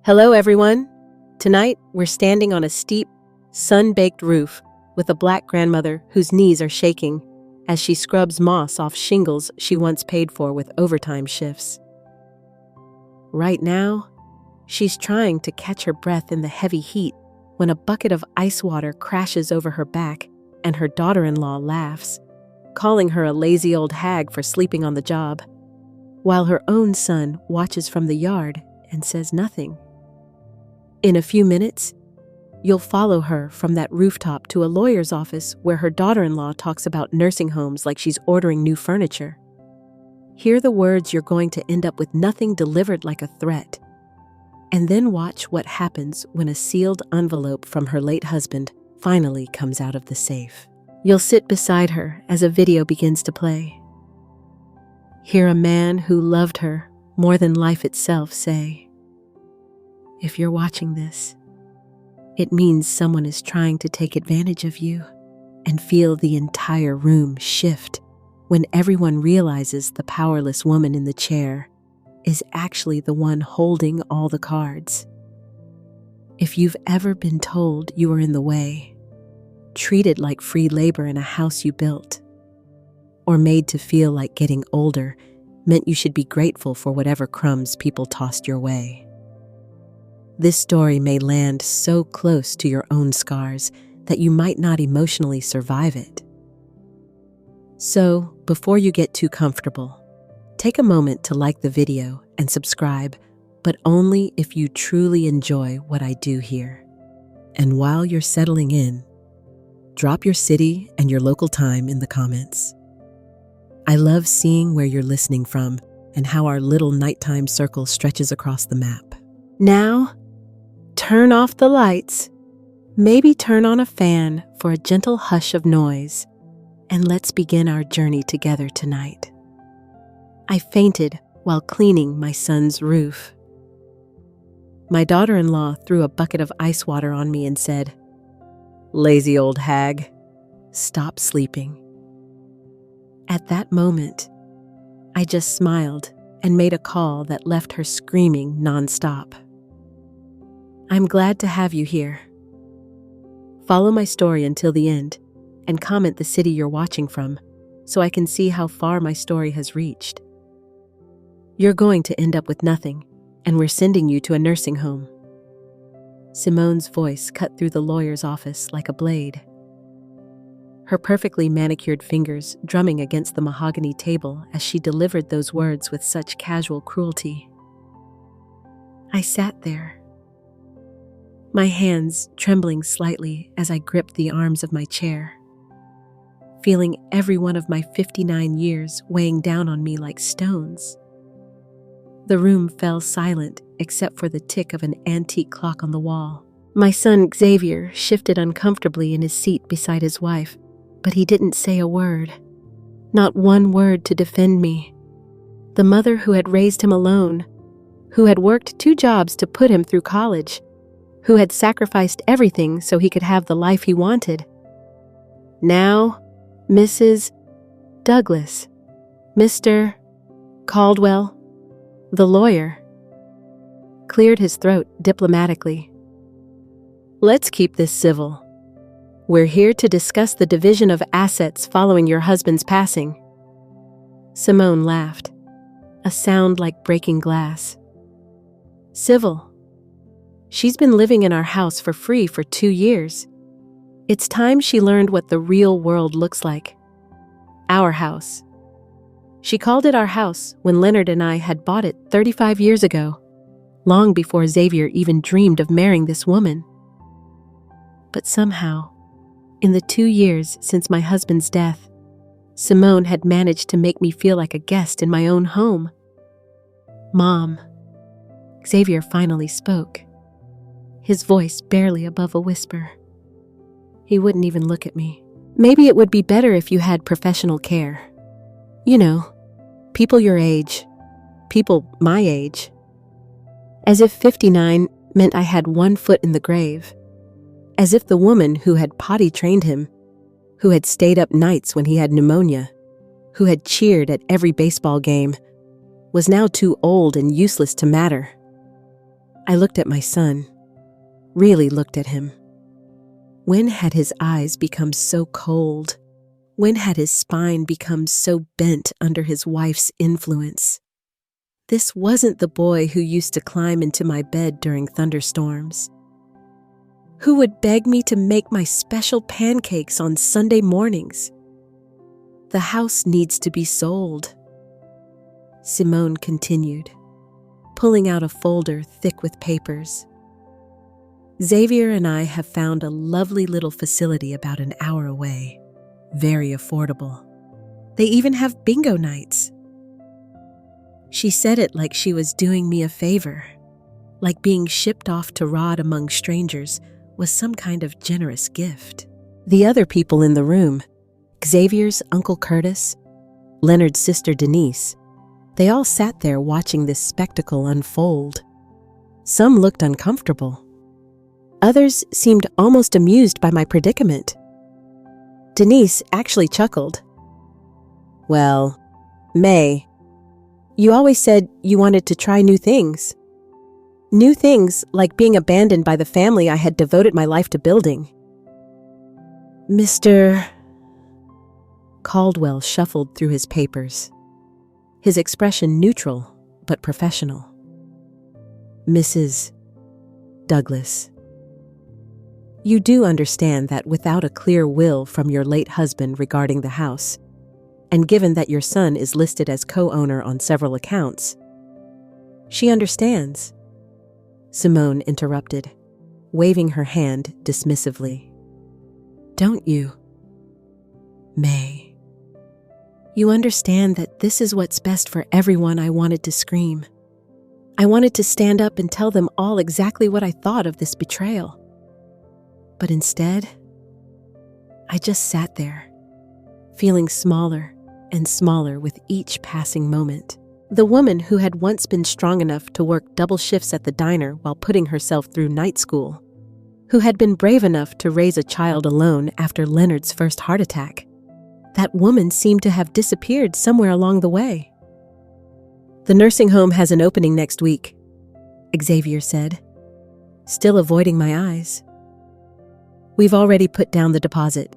Hello, everyone. Tonight, we're standing on a steep, sun-baked roof with a black grandmother whose knees are shaking as she scrubs moss off shingles she once paid for with overtime shifts. Right now, she's trying to catch her breath in the heavy heat when a bucket of ice water crashes over her back and her daughter-in-law laughs, calling her a lazy old hag for sleeping on the job, while her own son watches from the yard and says nothing. In a few minutes, you'll follow her from that rooftop to a lawyer's office where her daughter-in-law talks about nursing homes like she's ordering new furniture. Hear the words you're going to end up with nothing delivered like a threat. And then watch what happens when a sealed envelope from her late husband finally comes out of the safe. You'll sit beside her as a video begins to play. Hear a man who loved her more than life itself say, "If you're watching this, it means someone is trying to take advantage of you," and feel the entire room shift when everyone realizes the powerless woman in the chair is actually the one holding all the cards. If you've ever been told you were in the way, treated like free labor in a house you built, or made to feel like getting older meant you should be grateful for whatever crumbs people tossed your way, this story may land so close to your own scars that you might not emotionally survive it. So, before you get too comfortable, take a moment to like the video and subscribe, but only if you truly enjoy what I do here. And while you're settling in, drop your city and your local time in the comments. I love seeing where you're listening from and how our little nighttime circle stretches across the map. Now, turn off the lights, maybe turn on a fan for a gentle hush of noise, and let's begin our journey together tonight. I fainted while cleaning my son's roof. My daughter-in-law threw a bucket of ice water on me and said, "Lazy old hag, stop sleeping." At that moment, I just smiled and made a call that left her screaming nonstop. I'm glad to have you here. Follow my story until the end and comment the city you're watching from so I can see how far my story has reached. You're going to end up with nothing, and we're sending you to a nursing home. Simone's voice cut through the lawyer's office like a blade, her perfectly manicured fingers drumming against the mahogany table as she delivered those words with such casual cruelty. I sat there, my hands trembling slightly as I gripped the arms of my chair, feeling every one of my 59 years weighing down on me like stones. The room fell silent except for the tick of an antique clock on the wall. My son Xavier shifted uncomfortably in his seat beside his wife, but he didn't say a word. Not one word to defend me. The mother who had raised him alone, who had worked 2 jobs to put him through college, who had sacrificed everything so he could have the life he wanted. Now, Mrs. Douglas, Mr. Caldwell, the lawyer, cleared his throat diplomatically. Let's keep this civil. We're here to discuss the division of assets following your husband's passing. Simone laughed, a sound like breaking glass. Civil. She's been living in our house for free for 2 years. It's time she learned what the real world looks like. Our house. She called it our house when Leonard and I had bought it 35 years ago, long before Xavier even dreamed of marrying this woman. But somehow, in the 2 years since my husband's death, Simone had managed to make me feel like a guest in my own home. Mom. Xavier finally spoke, his voice barely above a whisper. He wouldn't even look at me. Maybe it would be better if you had professional care. You know, people your age, people my age. As if 59 meant I had 1 foot in the grave. As if the woman who had potty trained him, who had stayed up nights when he had pneumonia, who had cheered at every baseball game, was now too old and useless to matter. I looked at my son, really looked at him. When had his eyes become so cold? When had his spine become so bent under his wife's influence? This wasn't the boy who used to climb into my bed during thunderstorms, who would beg me to make my special pancakes on Sunday mornings. The house needs to be sold, Simone continued, pulling out a folder thick with papers. Xavier and I have found a lovely little facility about an hour away, very affordable. They even have bingo nights. She said it like she was doing me a favor, like being shipped off to rot among strangers was some kind of generous gift. The other people in the room, Xavier's Uncle Curtis, Leonard's sister Denise, they all sat there watching this spectacle unfold. Some looked uncomfortable. Others seemed almost amused by my predicament. Denise actually chuckled. "Well, May, you always said you wanted to try new things. New things like being abandoned by the family I had devoted my life to building." Mr. Caldwell shuffled through his papers, his expression neutral but professional. "Mrs. Douglas, you do understand that without a clear will from your late husband regarding the house, and given that your son is listed as co-owner on several accounts." "She understands," Simone interrupted, waving her hand dismissively. "Don't you, May? You understand that this is what's best for everyone." I wanted to scream. I wanted to stand up and tell them all exactly what I thought of this betrayal. But instead, I just sat there, feeling smaller and smaller with each passing moment. The woman who had once been strong enough to work double shifts at the diner while putting herself through night school, who had been brave enough to raise a child alone after Leonard's first heart attack, that woman seemed to have disappeared somewhere along the way. "The nursing home has an opening next week," Xavier said, still avoiding my eyes. "We've already put down the deposit."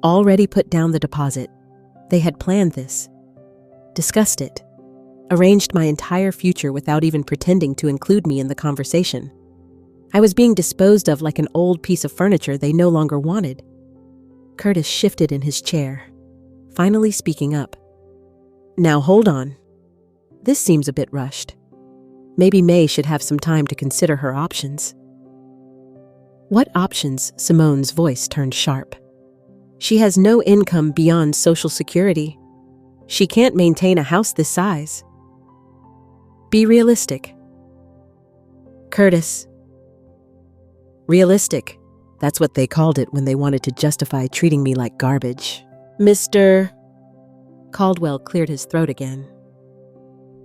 Already put down the deposit. They had planned this, discussed it, arranged my entire future without even pretending to include me in the conversation. I was being disposed of like an old piece of furniture they no longer wanted. Curtis shifted in his chair, finally speaking up. "Now hold on. This seems a bit rushed. Maybe May should have some time to consider her options." "What options?" Simone's voice turned sharp. "She has no income beyond Social Security. She can't maintain a house this size. Be realistic." "Curtis." "Realistic. That's what they called it when they wanted to justify treating me like garbage." "Mr. Caldwell cleared his throat again.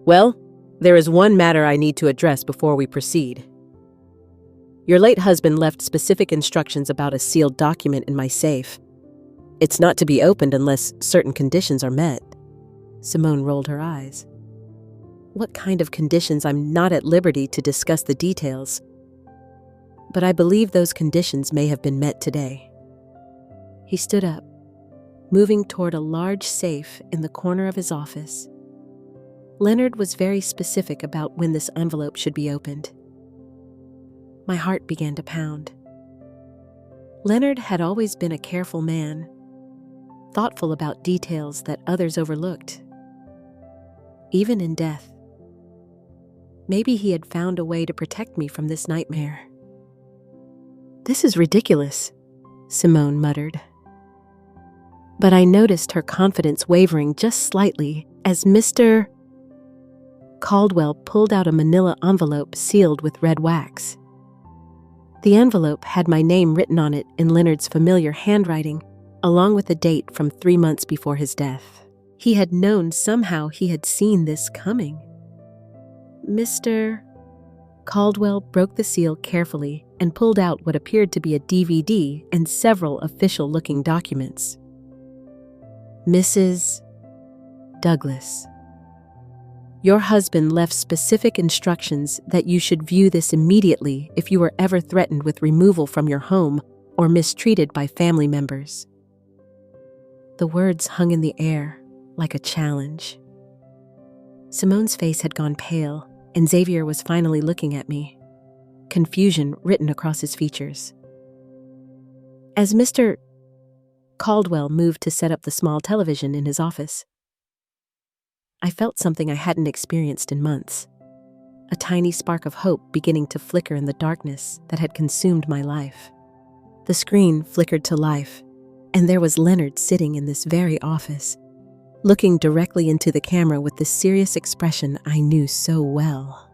"Well, there is one matter I need to address before we proceed. Your late husband left specific instructions about a sealed document in my safe. It's not to be opened unless certain conditions are met." Simone rolled her eyes. "What kind of conditions? I'm not at liberty to discuss the details. But I believe those conditions may have been met today." He stood up, moving toward a large safe in the corner of his office. Leonard was very specific about when this envelope should be opened. My heart began to pound. Leonard had always been a careful man, thoughtful about details that others overlooked, even in death. Maybe he had found a way to protect me from this nightmare. "This is ridiculous," Simone muttered. But I noticed her confidence wavering just slightly as Mr. Caldwell pulled out a manila envelope sealed with red wax. The envelope had my name written on it in Leonard's familiar handwriting, along with a date from 3 months before his death. He had known somehow. He had seen this coming. Mr. Caldwell broke the seal carefully and pulled out what appeared to be a DVD and several official-looking documents. "Mrs. Douglas, Your husband left specific instructions that you should view this immediately if you were ever threatened with removal from your home or mistreated by family members." The words hung in the air like a challenge. Simone's face had gone pale, and Xavier was finally looking at me, confusion written across his features. As Mr. Caldwell moved to set up the small television in his office, I felt something I hadn't experienced in months, a tiny spark of hope beginning to flicker in the darkness that had consumed my life. The screen flickered to life, and there was Leonard sitting in this very office, looking directly into the camera with the serious expression I knew so well.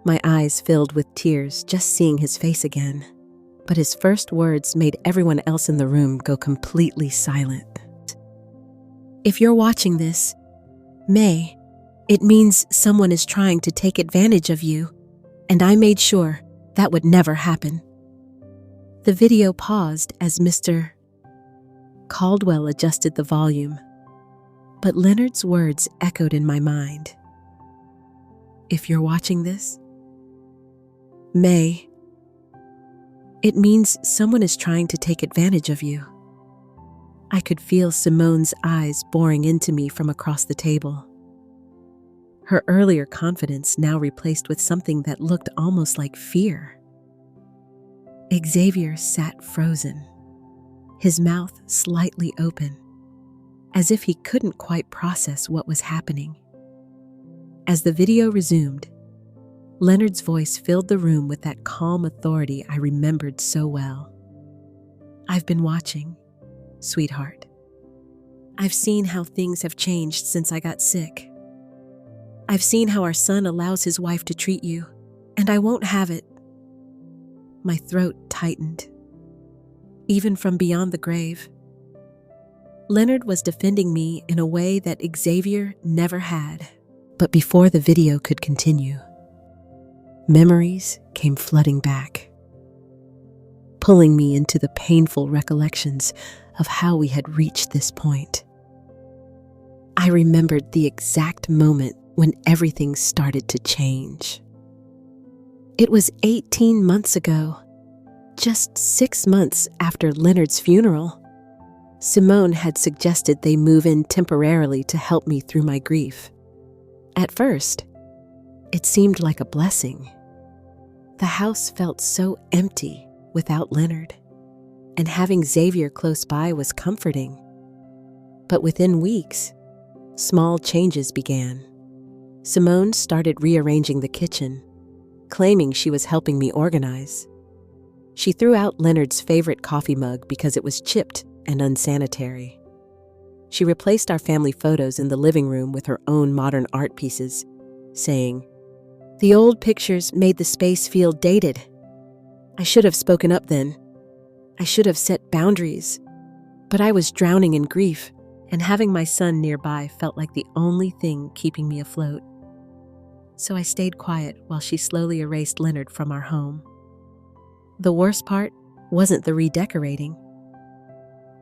My eyes filled with tears just seeing his face again, but his first words made everyone else in the room go completely silent. "If you're watching this, May, it means someone is trying to take advantage of you, and I made sure that would never happen." The video paused as Mr. Caldwell adjusted the volume, but Leonard's words echoed in my mind. "If you're watching this, May, it means someone is trying to take advantage of you." I could feel Simone's eyes boring into me from across the table. Her earlier confidence now replaced with something that looked almost like fear. Xavier sat frozen, his mouth slightly open, as if he couldn't quite process what was happening. As the video resumed, Leonard's voice filled the room with that calm authority I remembered so well. "I've been watching, sweetheart. I've seen how things have changed since I got sick. I've seen how our son allows his wife to treat you, and I won't have it." My throat tightened, even from beyond the grave. Leonard was defending me in a way that Xavier never had. But before the video could continue, memories came flooding back, pulling me into the painful recollections of how we had reached this point. I remembered the exact moment when everything started to change. It was 18 months ago, just 6 months after Leonard's funeral. Simone had suggested they move in temporarily to help me through my grief. At first, it seemed like a blessing. The house felt so empty without Leonard, and having Xavier close by was comforting. But within weeks, small changes began. Simone started rearranging the kitchen, claiming she was helping me organize. She threw out Leonard's favorite coffee mug because it was chipped and unsanitary. She replaced our family photos in the living room with her own modern art pieces, saying, "The old pictures made the space feel dated. I should have spoken up then. I should have set boundaries. But I was drowning in grief, and having my son nearby felt like the only thing keeping me afloat. So I stayed quiet while she slowly erased Leonard from our home." The worst part wasn't the redecorating.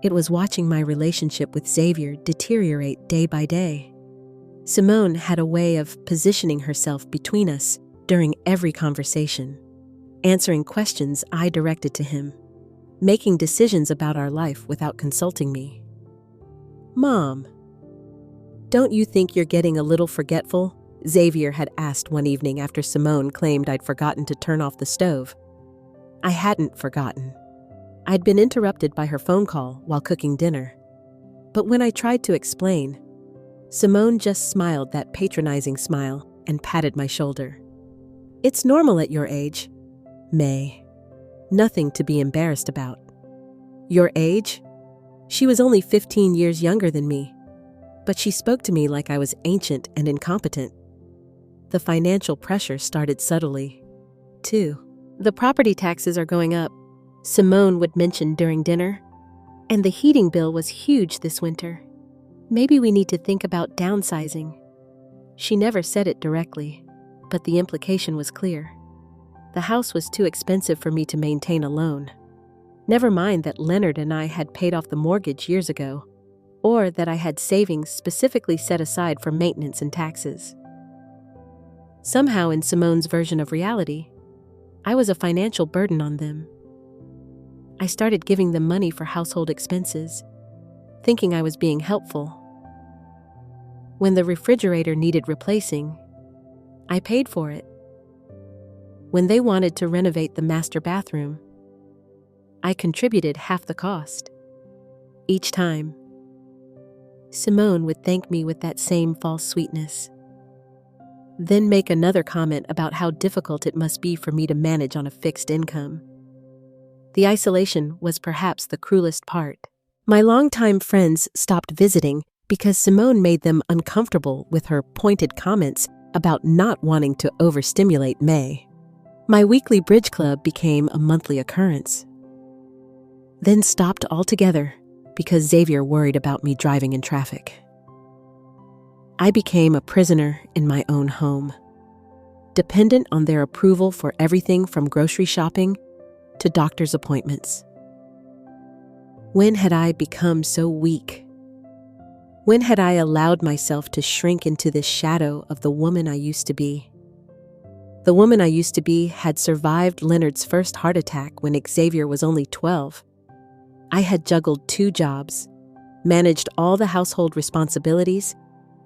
It was watching my relationship with Xavier deteriorate day by day. Simone had a way of positioning herself between us during every conversation, answering questions I directed to him, making decisions about our life without consulting me. "Mom, don't you think you're getting a little forgetful?" Xavier had asked one evening after Simone claimed I'd forgotten to turn off the stove. I hadn't forgotten. I'd been interrupted by her phone call while cooking dinner. But when I tried to explain, Simone just smiled that patronizing smile and patted my shoulder. "It's normal at your age, May. Nothing to be embarrassed about." Your age? She was only 15 years younger than me, but she spoke to me like I was ancient and incompetent. The financial pressure started subtly, too. "The property taxes are going up," Simone would mention during dinner, "and the heating bill was huge this winter. Maybe we need to think about downsizing." She never said it directly, but the implication was clear. The house was too expensive for me to maintain alone. Never mind that Leonard and I had paid off the mortgage years ago. or that I had savings specifically set aside for maintenance and taxes. Somehow, in Simone's version of reality, I was a financial burden on them. I started giving them money for household expenses, thinking I was being helpful. When the refrigerator needed replacing, I paid for it. When they wanted to renovate the master bathroom, I contributed half the cost. Each time, Simone would thank me with that same false sweetness, then make another comment about how difficult it must be for me to manage on a fixed income. The isolation was perhaps the cruelest part. My longtime friends stopped visiting because Simone made them uncomfortable with her pointed comments about not wanting to overstimulate May. My weekly bridge club became a monthly occurrence, then stopped altogether because Xavier worried about me driving in traffic. I became a prisoner in my own home, dependent on their approval for everything from grocery shopping to doctor's appointments. When had I become so weak? When had I allowed myself to shrink into this shadow of the woman I used to be? The woman I used to be had survived Leonard's first heart attack when Xavier was only 12. I had juggled 2 jobs, managed all the household responsibilities,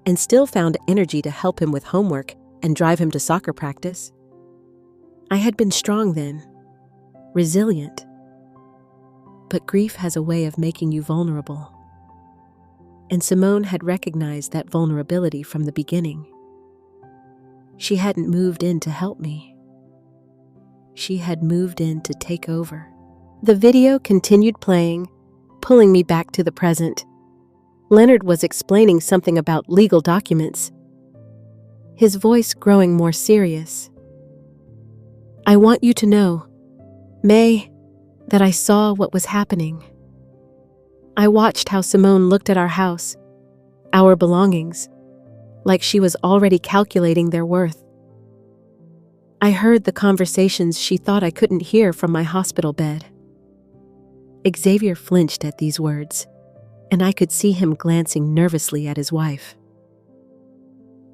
and still found energy to help him with homework and drive him to soccer practice. I had been strong then, resilient. But grief has a way of making you vulnerable. And Simone had recognized that vulnerability from the beginning. She hadn't moved in to help me. She had moved in to take over. The video continued playing, pulling me back to the present. Leonard was explaining something about legal documents, his voice growing more serious. I want you to know, May, that I saw what was happening. I watched how Simone looked at our house, our belongings, like she was already calculating their worth. I heard the conversations she thought I couldn't hear from my hospital bed. Xavier flinched at these words, and I could see him glancing nervously at his wife.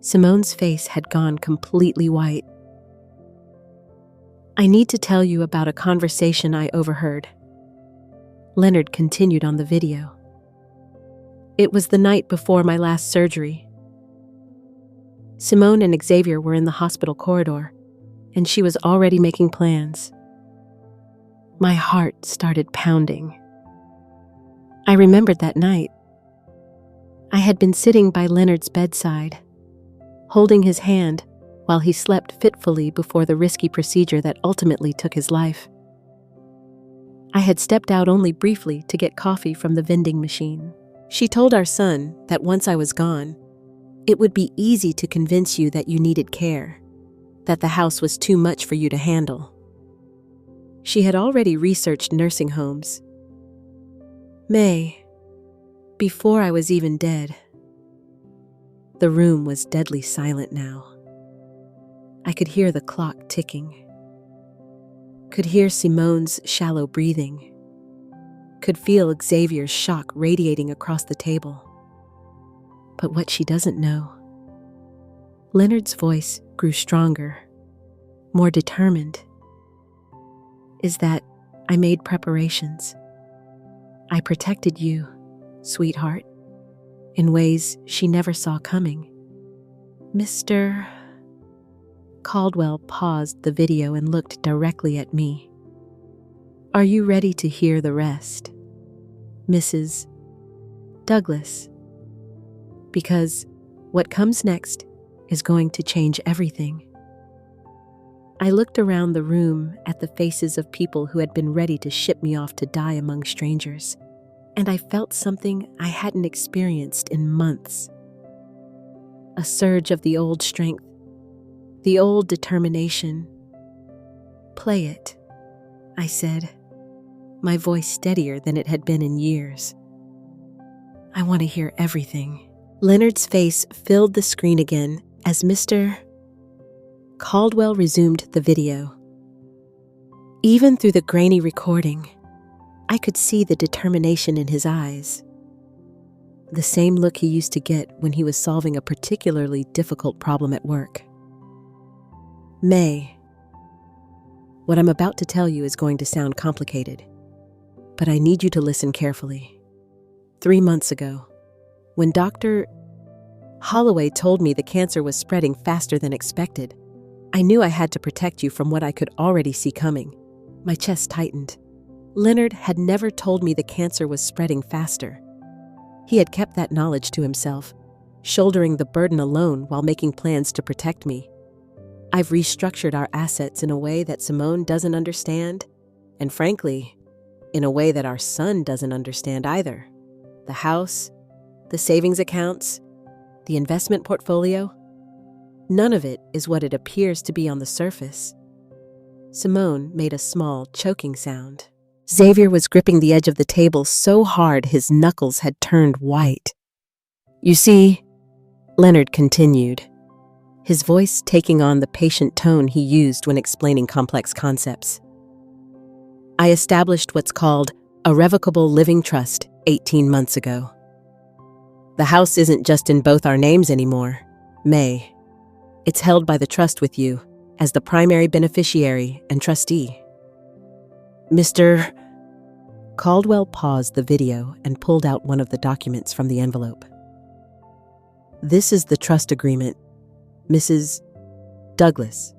Simone's face had gone completely white. I need to tell you about a conversation I overheard. Leonard continued on the video. It was the night before my last surgery. Simone and Xavier were in the hospital corridor, and she was already making plans. My heart started pounding. I remembered that night. I had been sitting by Leonard's bedside, holding his hand while he slept fitfully before the risky procedure that ultimately took his life. I had stepped out only briefly to get coffee from the vending machine. She told our son that once I was gone, it would be easy to convince you that you needed care, that the house was too much for you to handle. She had already researched nursing homes. May, before I was even dead. The room was deadly silent now. I could hear the clock ticking. Could hear Simone's shallow breathing. Could feel Xavier's shock radiating across the table. But what she doesn't know. Leonard's voice grew stronger, more determined. Is that I made preparations. I protected you, sweetheart, in ways she never saw coming. Mr. Caldwell paused the video and looked directly at me. Are you ready to hear the rest, Mrs. Douglas? Because what comes next is going to change everything. I looked around the room at the faces of people who had been ready to ship me off to die among strangers, and I felt something I hadn't experienced in months. A surge of the old strength, the old determination. Play it, I said, my voice steadier than it had been in years. I want to hear everything. Leonard's face filled the screen again as Mr. Caldwell resumed the video. Even through the grainy recording, I could see the determination in his eyes. the same look he used to get when he was solving a particularly difficult problem at work. May, what I'm about to tell you is going to sound complicated, but I need you to listen carefully. 3 months ago, when Dr. Holloway told me the cancer was spreading faster than expected, I knew I had to protect you from what I could already see coming. My chest tightened. Leonard had never told me the cancer was spreading faster. He had kept that knowledge to himself, shouldering the burden alone while making plans to protect me. I've restructured our assets in a way that Simone doesn't understand, and frankly, in a way that our son doesn't understand either. The house, the savings accounts, the investment portfolio, none of it is what it appears to be on the surface. Simone made a small, choking sound. Xavier was gripping the edge of the table so hard his knuckles had turned white. You see, Leonard continued, his voice taking on the patient tone he used when explaining complex concepts. I established what's called a revocable living trust 18 months ago. The house isn't just in both our names anymore, May. It's held by the trust with you as the primary beneficiary and trustee. Mr. Caldwell paused the video and pulled out one of the documents from the envelope. This is the trust agreement, Mrs. Douglas.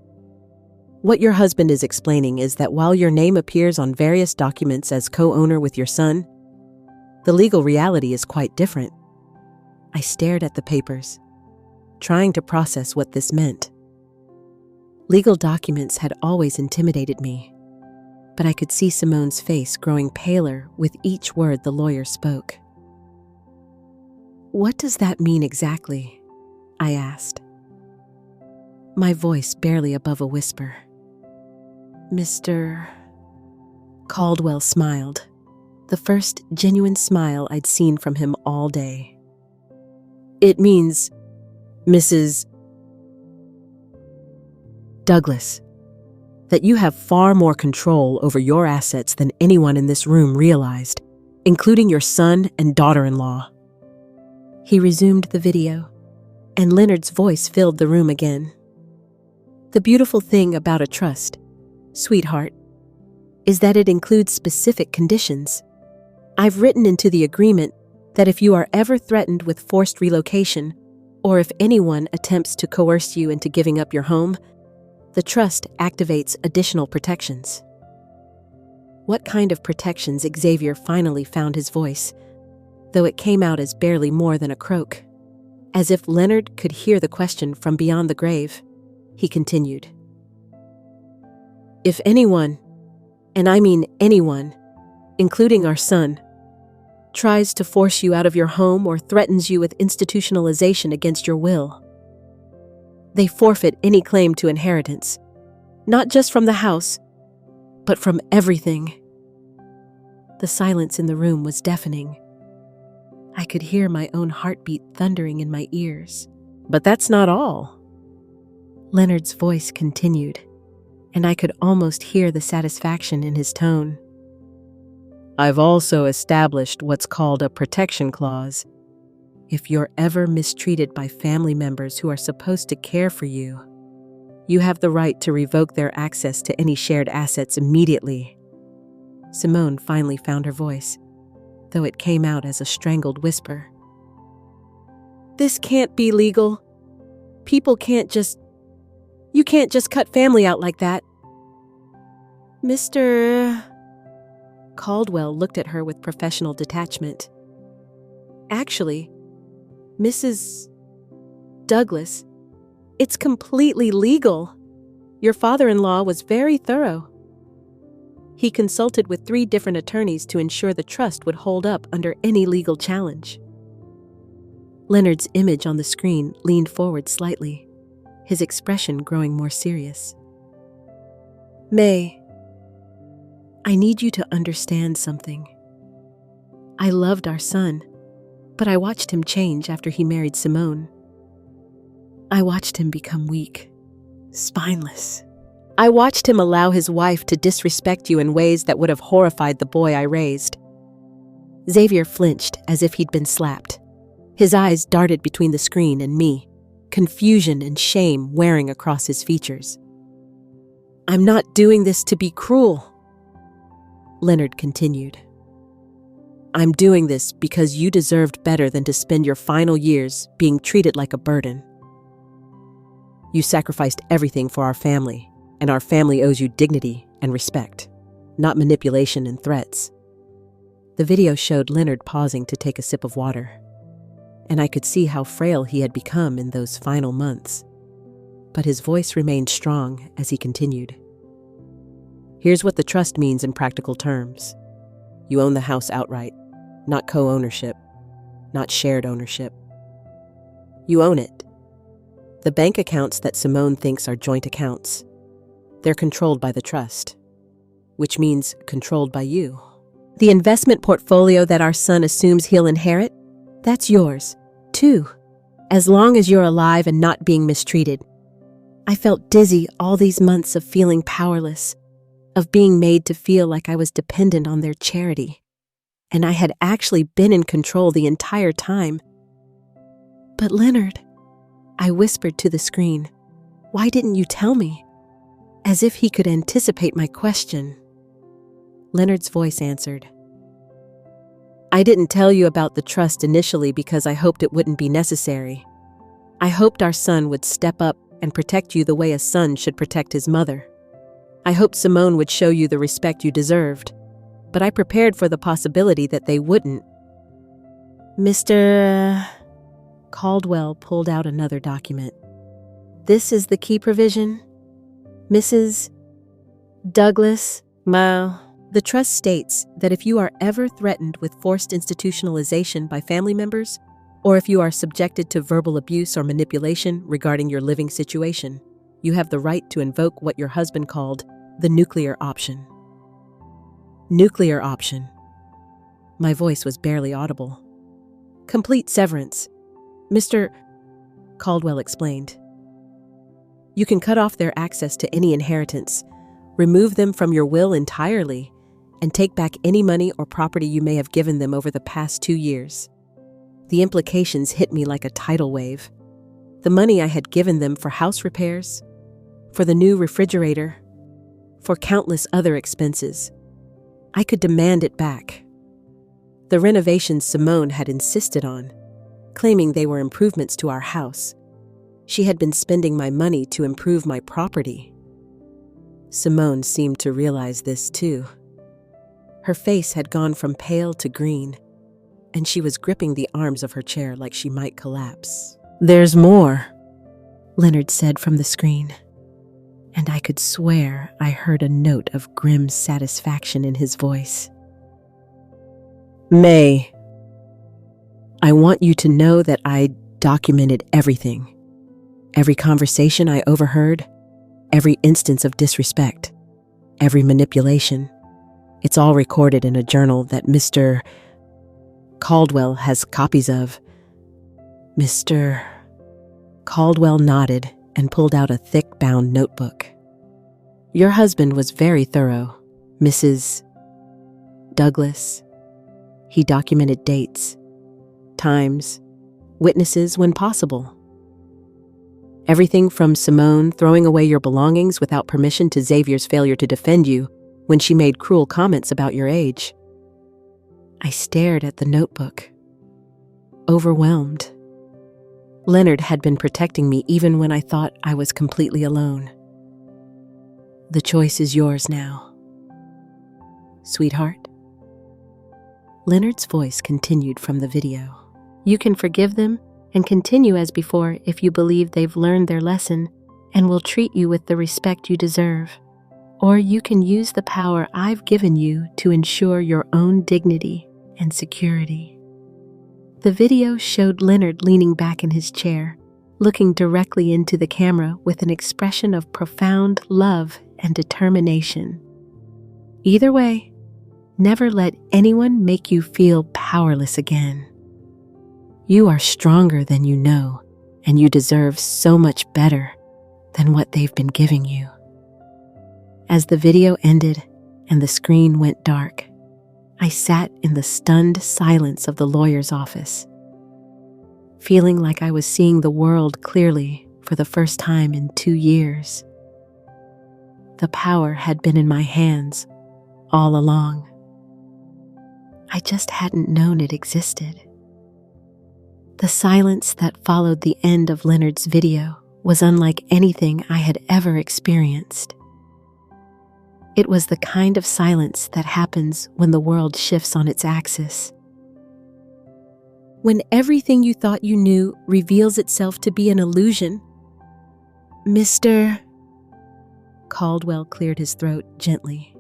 What your husband is explaining is that while your name appears on various documents as co-owner with your son, the legal reality is quite different. I stared at the papers, trying to process what this meant. Legal documents had always intimidated me, but I could see Simone's face growing paler with each word the lawyer spoke. What does that mean exactly? I asked, my voice barely above a whisper. Mr. Caldwell smiled, the first genuine smile I'd seen from him all day. It means, Mrs. Douglas, that you have far more control over your assets than anyone in this room realized, including your son and daughter-in-law. He resumed the video, and Leonard's voice filled the room again. The beautiful thing about a trust, sweetheart, is that it includes specific conditions. I've written into the agreement that if you are ever threatened with forced relocation, or if anyone attempts to coerce you into giving up your home, the trust activates additional protections. What kind of protections? Xavier finally found his voice, though it came out as barely more than a croak. As if Leonard could hear the question from beyond the grave, he continued. If anyone, and I mean anyone, including our son, tries to force you out of your home or threatens you with institutionalization against your will, they forfeit any claim to inheritance, not just from the house, but from everything. The silence in the room was deafening. I could hear my own heartbeat thundering in my ears. But that's not all. Leonard's voice continued, and I could almost hear the satisfaction in his tone. I've also established what's called a protection clause. If you're ever mistreated by family members who are supposed to care for you, you have the right to revoke their access to any shared assets immediately. Simone finally found her voice, though it came out as a strangled whisper. This can't be legal. You can't just cut family out like that. Mr. Caldwell looked at her with professional detachment. Actually, Mrs. Douglas, it's completely legal. Your father-in-law was very thorough. He consulted with 3 different attorneys to ensure the trust would hold up under any legal challenge. Leonard's image on the screen leaned forward slightly, his expression growing more serious. May, I need you to understand something. I loved our son, but I watched him change after he married Simone. I watched him become weak, spineless. I watched him allow his wife to disrespect you in ways that would have horrified the boy I raised. Xavier flinched as if he'd been slapped. His eyes darted between the screen and me, confusion and shame wearing across his features. "I'm not doing this to be cruel," Leonard continued. "I'm doing this because you deserved better than to spend your final years being treated like a burden. You sacrificed everything for our family, and our family owes you dignity and respect, not manipulation and threats." The video showed Leonard pausing to take a sip of water, and I could see how frail he had become in those final months. But his voice remained strong as he continued. "Here's what the trust means in practical terms. You own the house outright, not co-ownership, not shared ownership. You own it. The bank accounts that Simone thinks are joint accounts, they're controlled by the trust, which means controlled by you. The investment portfolio that our son assumes he'll inherit, that's yours, too, as long as you're alive and not being mistreated." I felt dizzy all these months of feeling powerless, of being made to feel like I was dependent on their charity, and I had actually been in control the entire time. "But Leonard," I whispered to the screen, "why didn't you tell me?" As if he could anticipate my question. Leonard's voice answered, "I didn't tell you about the trust initially because I hoped it wouldn't be necessary. I hoped our son would step up and protect you the way a son should protect his mother. I hoped Simone would show you the respect you deserved, but I prepared for the possibility that they wouldn't." Mr. Caldwell pulled out another document. "This is the key provision. Mrs. Douglas, the trust states that if you are ever threatened with forced institutionalization by family members, or if you are subjected to verbal abuse or manipulation regarding your living situation, you have the right to invoke what your husband called the nuclear option." Nuclear option. My voice was barely audible. "Complete severance," Mr. Caldwell explained. "You can cut off their access to any inheritance, remove them from your will entirely, and take back any money or property you may have given them over the past 2 years. The implications hit me like a tidal wave. The money I had given them for house repairs, for the new refrigerator, for countless other expenses. I could demand it back. The renovations Simone had insisted on, claiming they were improvements to our house. She had been spending my money to improve my property. Simone seemed to realize this too. Her face had gone from pale to green, and she was gripping the arms of her chair like she might collapse. "There's more," Leonard said from the screen, and I could swear I heard a note of grim satisfaction in his voice. "May, I want you to know that I documented everything. Every conversation I overheard, every instance of disrespect, every manipulation. It's all recorded in a journal that Mr. Caldwell has copies of." Mr. Caldwell nodded and pulled out a thick-bound notebook. "Your husband was very thorough, Mrs. Douglas. He documented dates, times, witnesses when possible. Everything from Simone throwing away your belongings without permission to Xavier's failure to defend you when she made cruel comments about your age." I stared at the notebook, overwhelmed. Leonard had been protecting me even when I thought I was completely alone. "The choice is yours now, sweetheart." Leonard's voice continued from the video. "You can forgive them and continue as before if you believe they've learned their lesson and will treat you with the respect you deserve. Or you can use the power I've given you to ensure your own dignity and security." The video showed Leonard leaning back in his chair, looking directly into the camera with an expression of profound love and determination. "Either way, never let anyone make you feel powerless again. You are stronger than you know, and you deserve so much better than what they've been giving you." As the video ended and the screen went dark, I sat in the stunned silence of the lawyer's office. feeling like I was seeing the world clearly for the first time in 2 years. The power had been in my hands all along. I just hadn't known it existed. The silence that followed the end of Leonard's video was unlike anything I had ever experienced. It was the kind of silence that happens when the world shifts on its axis. When everything you thought you knew reveals itself to be an illusion. Mr. Caldwell cleared his throat gently.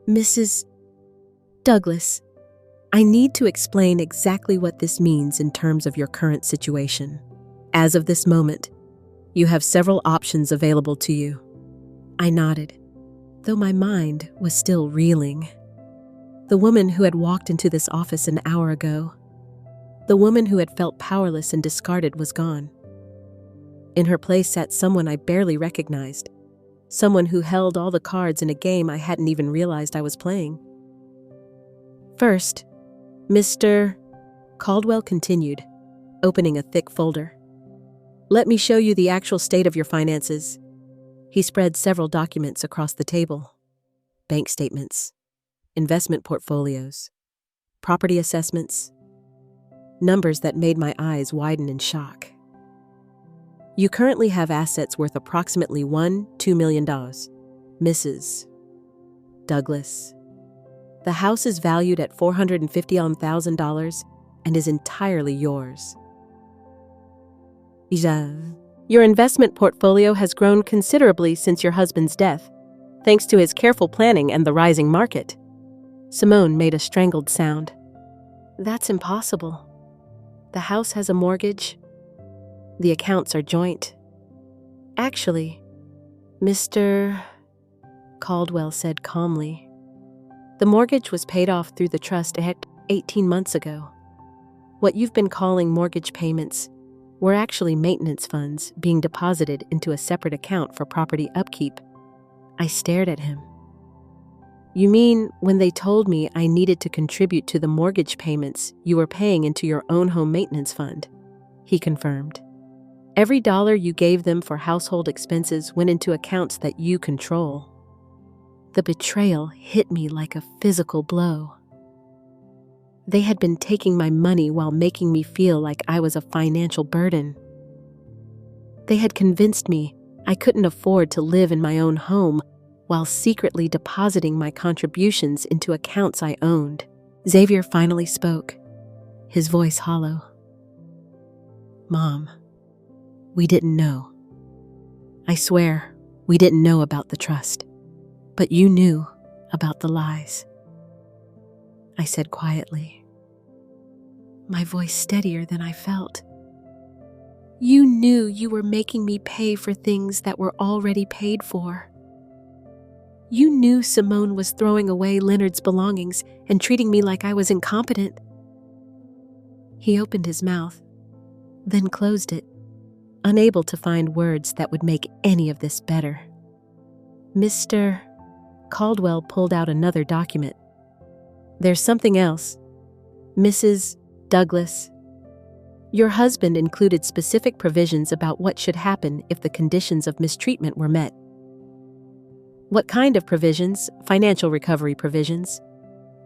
Mrs. Douglas, I need to explain exactly what this means in terms of your current situation. As of this moment, you have several options available to you. I nodded, though my mind was still reeling. The woman who had walked into this office an hour ago, the woman who had felt powerless and discarded, was gone. In her place sat someone I barely recognized, someone who held all the cards in a game I hadn't even realized I was playing. First, Mr. Caldwell continued, opening a thick folder. Let me show you the actual state of your finances. He spread several documents across the table. Bank statements, investment portfolios, property assessments, numbers that made my eyes widen in shock. You currently have assets worth approximately $2 million, Mrs. Douglas. The house is valued at $450,000 and is entirely yours. Your investment portfolio has grown considerably since your husband's death, thanks to his careful planning and the rising market. Simone made a strangled sound. That's impossible. The house has a mortgage. The accounts are joint. Actually, Mr. Caldwell said calmly, the mortgage was paid off through the trust 18 months ago. What you've been calling mortgage payments were actually maintenance funds being deposited into a separate account for property upkeep. I stared at him. You mean when they told me I needed to contribute to the mortgage payments you were paying into your own home maintenance fund? He confirmed. Every dollar you gave them for household expenses went into accounts that you control. The betrayal hit me like a physical blow. They had been taking my money while making me feel like I was a financial burden. They had convinced me I couldn't afford to live in my own home while secretly depositing my contributions into accounts I owned. Xavier finally spoke, his voice hollow. Mom, we didn't know. I swear, we didn't know about the trust. But you knew about the lies. I said quietly, my voice steadier than I felt. You knew you were making me pay for things that were already paid for. You knew Simone was throwing away Leonard's belongings and treating me like I was incompetent. He opened his mouth, then closed it, unable to find words that would make any of this better. Mr. Caldwell pulled out another document. There's something else. Mrs. Douglas, your husband included specific provisions about what should happen if the conditions of mistreatment were met. What kind of provisions? Financial recovery provisions.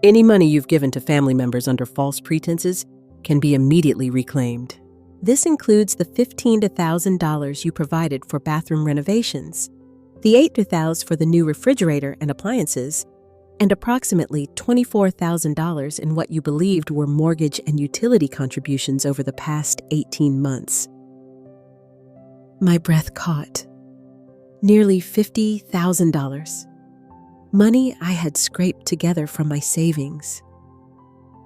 Any money you've given to family members under false pretenses can be immediately reclaimed. This includes the $15,000 you provided for bathroom renovations, the $8,000 for the new refrigerator and appliances, and approximately $24,000 in what you believed were mortgage and utility contributions over the past 18 months. My breath caught. Nearly $50,000. Money I had scraped together from my savings.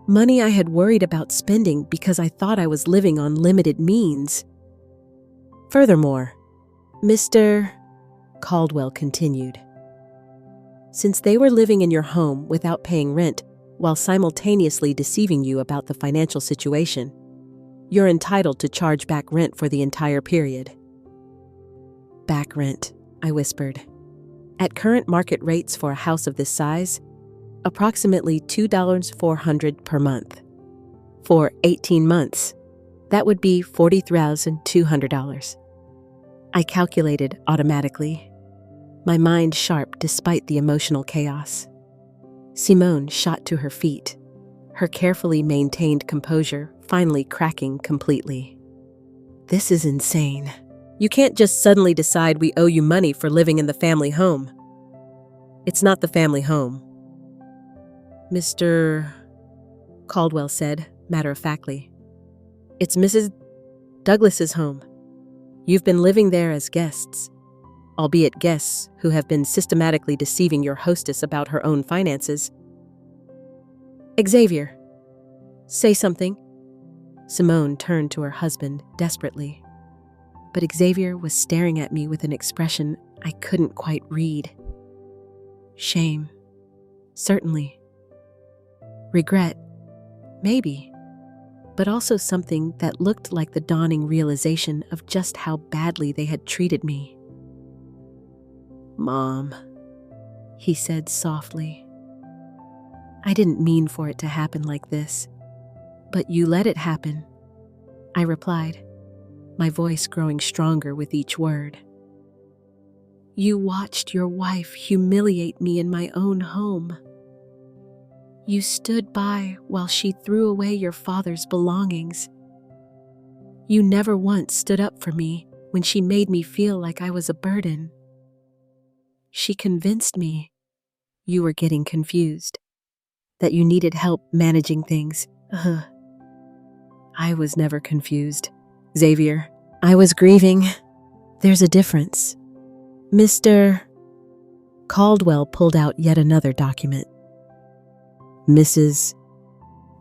Money I had worried about spending because I thought I was living on limited means. Furthermore, Mr. Caldwell continued, since they were living in your home without paying rent while simultaneously deceiving you about the financial situation, you're entitled to charge back rent for the entire period. Back rent, I whispered. At current market rates for a house of this size, approximately $2,400 per month. For 18 months, That would be $40,200. I calculated automatically, my mind sharp despite the emotional chaos. Simone shot to her feet, her carefully maintained composure finally cracking completely. This is insane. You can't just suddenly decide we owe you money for living in the family home. It's not the family home. Mr. Caldwell said, matter-of-factly. It's Mrs. Douglas's home. You've been living there as guests, albeit guests who have been systematically deceiving your hostess about her own finances. Xavier, say something. Simone turned to her husband desperately, but Xavier was staring at me with an expression I couldn't quite read. Shame, certainly. Regret, maybe, but also something that looked like the dawning realization of just how badly they had treated me. Mom, he said softly. I didn't mean for it to happen like this, but you let it happen, I replied, my voice growing stronger with each word. You watched your wife humiliate me in my own home. You stood by while she threw away your father's belongings. You never once stood up for me when she made me feel like I was a burden. She convinced me you were getting confused, that you needed help managing things. I was never confused, Xavier. I was grieving. There's a difference. Mr. Caldwell pulled out yet another document. Mrs.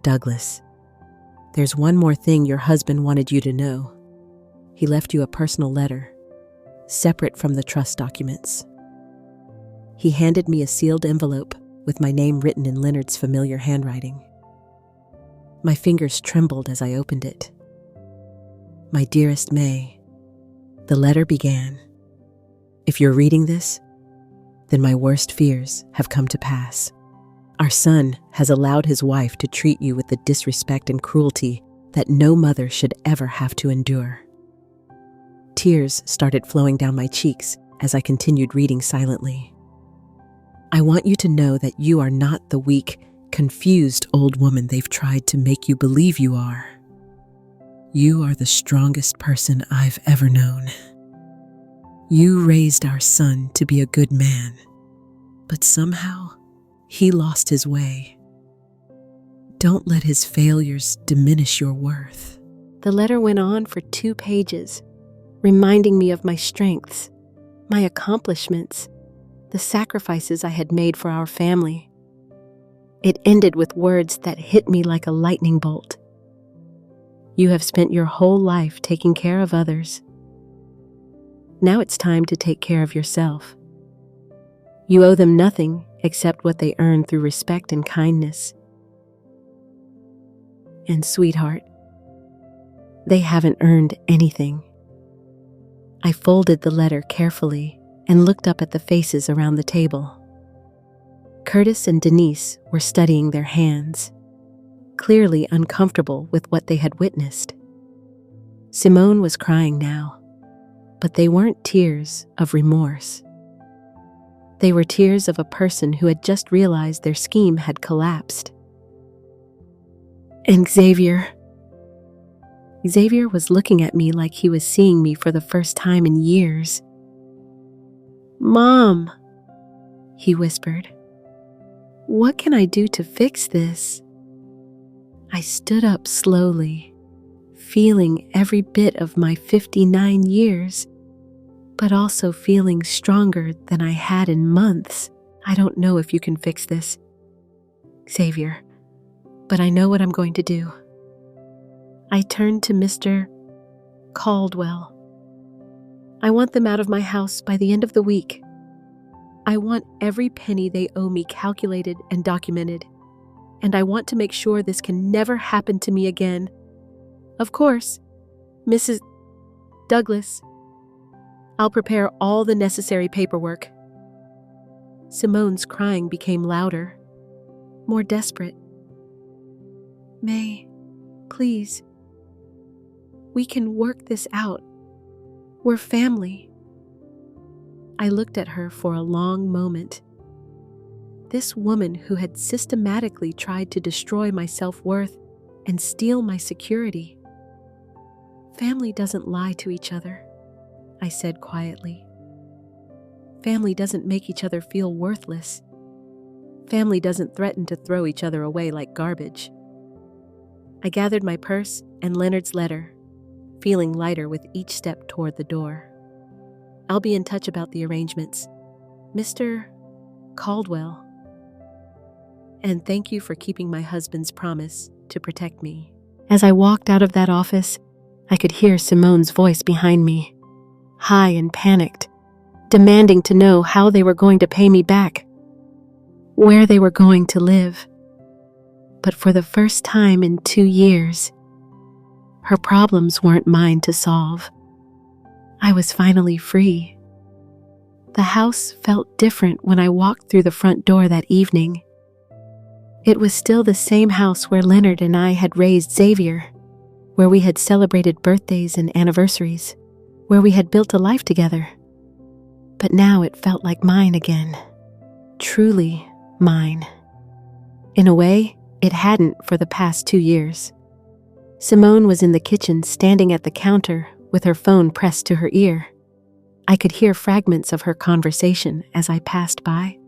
Douglas, there's one more thing your husband wanted you to know. He left you a personal letter, separate from the trust documents. He handed me a sealed envelope with my name written in Leonard's familiar handwriting. My fingers trembled as I opened it. My dearest May, the letter began. If you're reading this, then my worst fears have come to pass. Our son has allowed his wife to treat you with the disrespect and cruelty that no mother should ever have to endure. Tears started flowing down my cheeks as I continued reading silently. I want you to know that you are not the weak, confused old woman they've tried to make you believe you are. You are the strongest person I've ever known. You raised our son to be a good man, but somehow he lost his way. Don't let his failures diminish your worth. The letter went on for 2 pages, reminding me of my strengths, my accomplishments, the sacrifices I had made for our family. It ended with words that hit me like a lightning bolt. You have spent your whole life taking care of others. Now it's time to take care of yourself. You owe them nothing except what they earn through respect and kindness. And sweetheart, they haven't earned anything. I folded the letter carefully and looked up at the faces around the table. Curtis and Denise were studying their hands, clearly uncomfortable with what they had witnessed. Simone was crying now, but they weren't tears of remorse. They were tears of a person who had just realized their scheme had collapsed. And Xavier was looking at me like he was seeing me for the first time in years. Mom, he whispered. What can I do to fix this? I stood up slowly, feeling every bit of my 59 years, but also feeling stronger than I had in months. I don't know if you can fix this, Xavier, but I know what I'm going to do. I turned to Mr. Caldwell. I want them out of my house by the end of the week. I want every penny they owe me calculated and documented, and I want to make sure this can never happen to me again. Of course, Mrs. Douglas, I'll prepare all the necessary paperwork. Simone's crying became louder, more desperate. May, please, We can work this out. We're family." I looked at her for a long moment. This woman who had systematically tried to destroy my self-worth and steal my security. "Family doesn't lie to each other," I said quietly. "Family doesn't make each other feel worthless. Family doesn't threaten to throw each other away like garbage." I gathered my purse and Leonard's letter, feeling lighter with each step toward the door. "I'll be in touch about the arrangements, Mr. Caldwell. And thank you for keeping my husband's promise to protect me." As I walked out of that office, I could hear Simone's voice behind me, high and panicked, demanding to know how they were going to pay me back, where they were going to live. But for the first time in 2 years, her problems weren't mine to solve. I was finally free. The house felt different when I walked through the front door that evening. It was still the same house where Leonard and I had raised Xavier, where we had celebrated birthdays and anniversaries, where we had built a life together. But now it felt like mine again. Truly mine. In a way, it hadn't for the past 2 years. Simone was in the kitchen, standing at the counter with her phone pressed to her ear. I could hear fragments of her conversation as I passed by.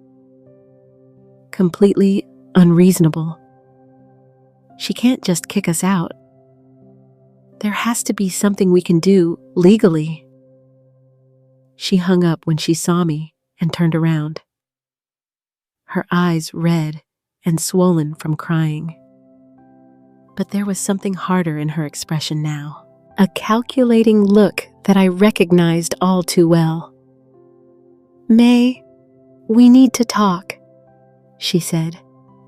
Completely unreasonable. She can't just kick us out. There has to be something we can do legally. She hung up when she saw me and turned around, her eyes red and swollen from crying. But there was something harder in her expression now, a calculating look that I recognized all too well. "May, we need to talk," she said,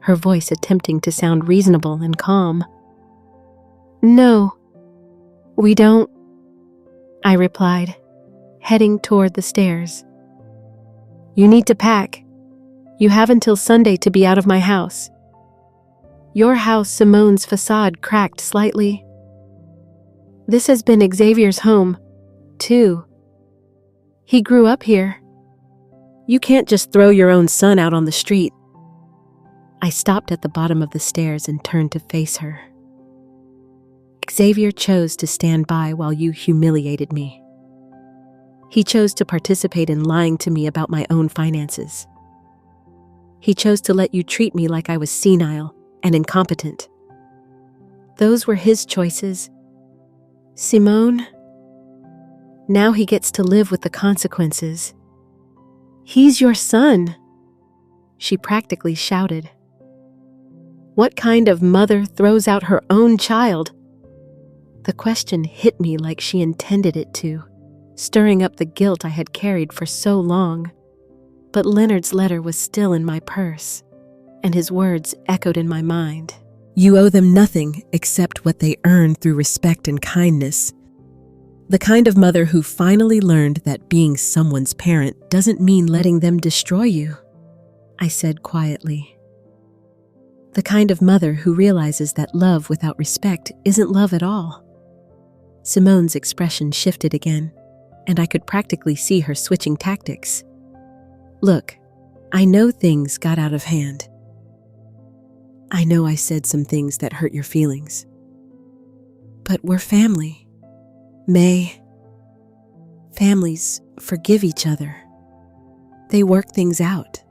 her voice attempting to sound reasonable and calm. "No, we don't," I replied, heading toward the stairs. "You need to pack. You have until Sunday to be out of my house." "Your house," Simone's facade cracked slightly. "This has been Xavier's home, too. He grew up here. You can't just throw your own son out on the street." I stopped at the bottom of the stairs and turned to face her. "Xavier chose to stand by while you humiliated me. He chose to participate in lying to me about my own finances. He chose to let you treat me like I was senile and incompetent. Those were his choices. Simone, now he gets to live with the consequences. He's your son," she practically shouted. "What kind of mother throws out her own child?" The question hit me like she intended it to, stirring up the guilt I had carried for so long. But Leonard's letter was still in my purse, and his words echoed in my mind. "You owe them nothing except what they earn through respect and kindness. The kind of mother who finally learned that being someone's parent doesn't mean letting them destroy you," I said quietly. "The kind of mother who realizes that love without respect isn't love at all." Simone's expression shifted again, and I could practically see her switching tactics. "Look, I know things got out of hand. I know I said some things that hurt your feelings. But we're family. May, families forgive each other. They work things out.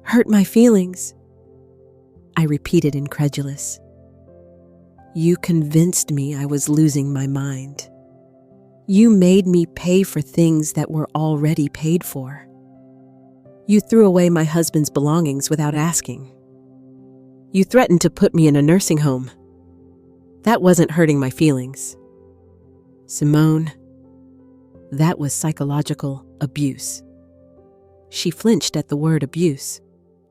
Hurt my feelings," I repeated, incredulous. "You convinced me I was losing my mind. You made me pay for things that were already paid for. You threw away my husband's belongings without asking. You threatened to put me in a nursing home. That wasn't hurting my feelings. Simone, that was psychological abuse." She flinched at the word abuse,